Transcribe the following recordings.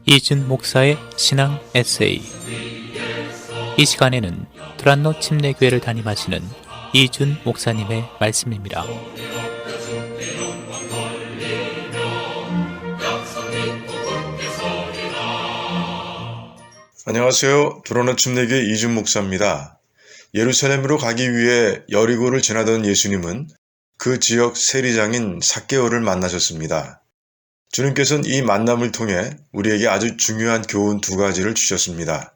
이준 목사의 신앙 에세이. 이 시간에는 두란노 침례교회를 담임하시는 이준 목사님의 말씀입니다. 안녕하세요. 두란노 침례교회 이준 목사입니다. 예루살렘으로 가기 위해 여리고를 지나던 예수님은 그 지역 세리장인 삭개오를 만나셨습니다. 주님께서는 이 만남을 통해 우리에게 아주 중요한 교훈 두 가지를 주셨습니다.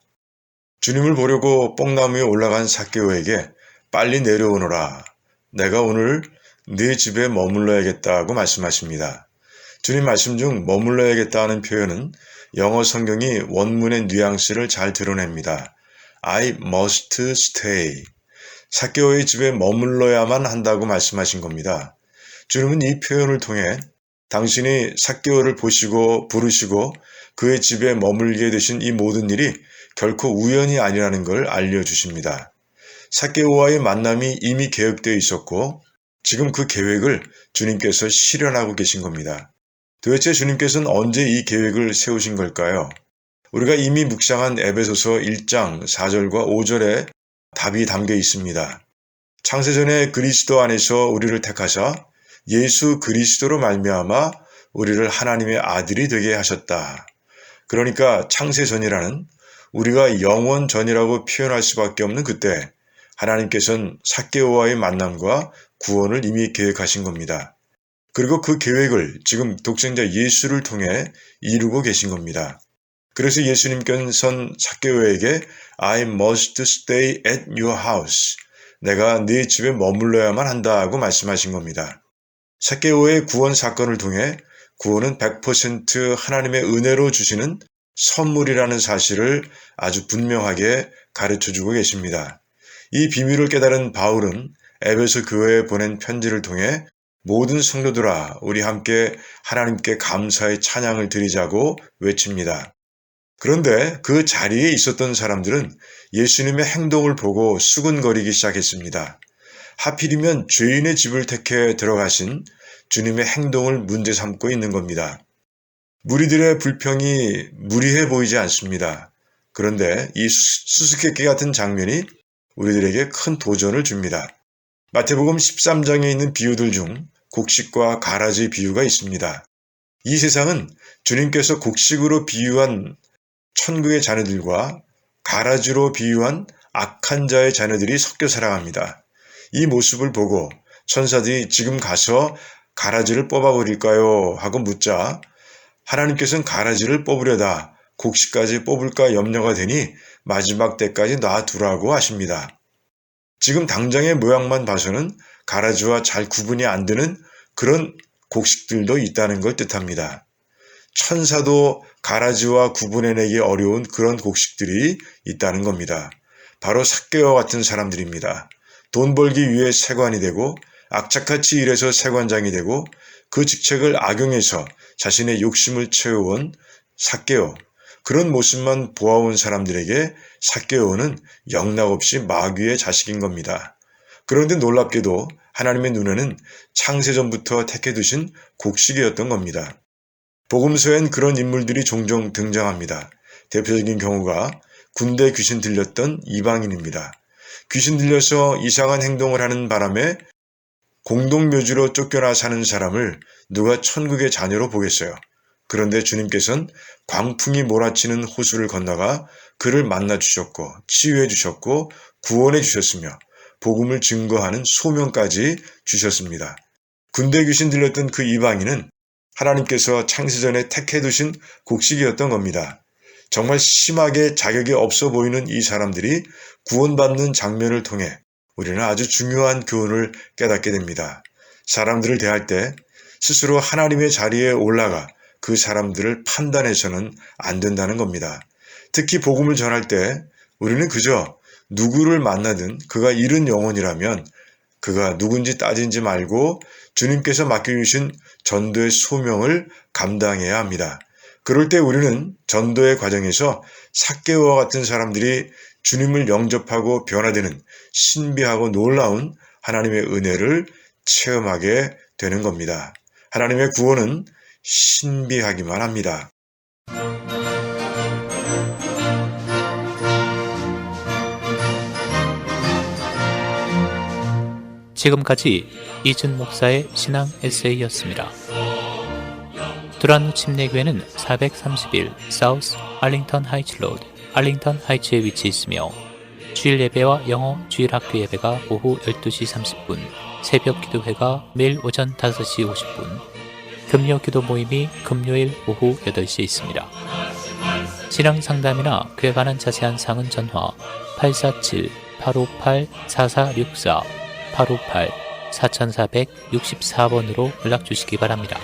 주님을 보려고 뽕나무에 올라간 삭개오에게 빨리 내려오너라. 내가 오늘 네 집에 머물러야겠다고 말씀하십니다. 주님 말씀 중 머물러야겠다는 표현은 영어 성경이 원문의 뉘앙스를 잘 드러냅니다. I must stay. 삭개오의 집에 머물러야만 한다고 말씀하신 겁니다. 주님은 이 표현을 통해 당신이 삭개오를 보시고 부르시고 그의 집에 머물게 되신 이 모든 일이 결코 우연이 아니라는 걸 알려주십니다. 삭개오와의 만남이 이미 계획되어 있었고 지금 그 계획을 주님께서 실현하고 계신 겁니다. 도대체 주님께서는 언제 이 계획을 세우신 걸까요? 우리가 이미 묵상한 에베소서 1장 4절과 5절에 답이 담겨 있습니다. 창세전에 그리스도 안에서 우리를 택하사 예수 그리스도로 말미암아 우리를 하나님의 아들이 되게 하셨다. 그러니까 창세전이라는 우리가 영원전이라고 표현할 수밖에 없는 그때 하나님께서는 삭개오와의 만남과 구원을 이미 계획하신 겁니다. 그리고 그 계획을 지금 독생자 예수를 통해 이루고 계신 겁니다. 그래서 예수님께서는 삭개오에게 I must stay at your house. 내가 네 집에 머물러야만 한다고 말씀하신 겁니다. 삭개오의 구원 사건을 통해 구원은 100% 하나님의 은혜로 주시는 선물이라는 사실을 아주 분명하게 가르쳐주고 계십니다. 이 비밀을 깨달은 바울은 에베소 교회에 보낸 편지를 통해 모든 성도들아 우리 함께 하나님께 감사의 찬양을 드리자고 외칩니다. 그런데 그 자리에 있었던 사람들은 예수님의 행동을 보고 수근거리기 시작했습니다. 하필이면 죄인의 집을 택해 들어가신 주님의 행동을 문제 삼고 있는 겁니다. 무리들의 불평이 무리해 보이지 않습니다. 그런데 이 수수께끼 같은 장면이 우리들에게 큰 도전을 줍니다. 마태복음 13장에 있는 비유들 중 곡식과 가라지 비유가 있습니다. 이 세상은 주님께서 곡식으로 비유한 천국의 자녀들과 가라지로 비유한 악한 자의 자녀들이 섞여 살아갑니다. 이 모습을 보고 천사들이 지금 가서 가라지를 뽑아버릴까요? 하고 묻자 하나님께서는 가라지를 뽑으려다 곡식까지 뽑을까 염려가 되니 마지막 때까지 놔두라고 하십니다. 지금 당장의 모양만 봐서는 가라지와 잘 구분이 안 되는 그런 곡식들도 있다는 걸 뜻합니다. 천사도 가라지와 구분해내기 어려운 그런 곡식들이 있다는 겁니다. 바로 삭개오와 같은 사람들입니다. 돈 벌기 위해 세관이 되고 악착같이 일해서 세관장이 되고 그 직책을 악용해서 자신의 욕심을 채워온 삭개오. 그런 모습만 보아온 사람들에게 삭개오는 영락없이 마귀의 자식인 겁니다. 그런데 놀랍게도 하나님의 눈에는 창세전부터 택해두신 곡식이었던 겁니다. 복음서엔 그런 인물들이 종종 등장합니다. 대표적인 경우가 군대 귀신 들렸던 이방인입니다. 귀신 들려서 이상한 행동을 하는 바람에 공동묘지로 쫓겨나 사는 사람을 누가 천국의 자녀로 보겠어요. 그런데 주님께서는 광풍이 몰아치는 호수를 건너가 그를 만나 주셨고 치유해 주셨고 구원해 주셨으며 복음을 증거하는 소명까지 주셨습니다. 군대 귀신 들렸던 그 이방인은 하나님께서 창세전에 택해두신 곡식이었던 겁니다. 정말 심하게 자격이 없어 보이는 이 사람들이 구원받는 장면을 통해 우리는 아주 중요한 교훈을 깨닫게 됩니다. 사람들을 대할 때 스스로 하나님의 자리에 올라가 그 사람들을 판단해서는 안 된다는 겁니다. 특히 복음을 전할 때 우리는 그저 누구를 만나든 그가 잃은 영혼이라면 그가 누군지 따지지 말고 주님께서 맡겨주신 전도의 소명을 감당해야 합니다. 그럴 때 우리는 전도의 과정에서 삭개오와 같은 사람들이 주님을 영접하고 변화되는 신비하고 놀라운 하나님의 은혜를 체험하게 되는 겁니다. 하나님의 구원은 신비하기만 합니다. 지금까지 이준 목사의 신앙 에세이였습니다. 두란노 침례교회는 431 사우스 알링턴 하이츠 로드, 알링턴 하이츠에 위치해 있으며 주일 예배와 영어 주일 학교 예배가 오후 12시 30분, 새벽 기도회가 매일 오전 5시 50분, 금요 기도 모임이 금요일 오후 8시에 있습니다. 신앙 상담이나 그에 관한 자세한 사항은 전화 847-858-4464, 858-4464번으로 연락 주시기 바랍니다.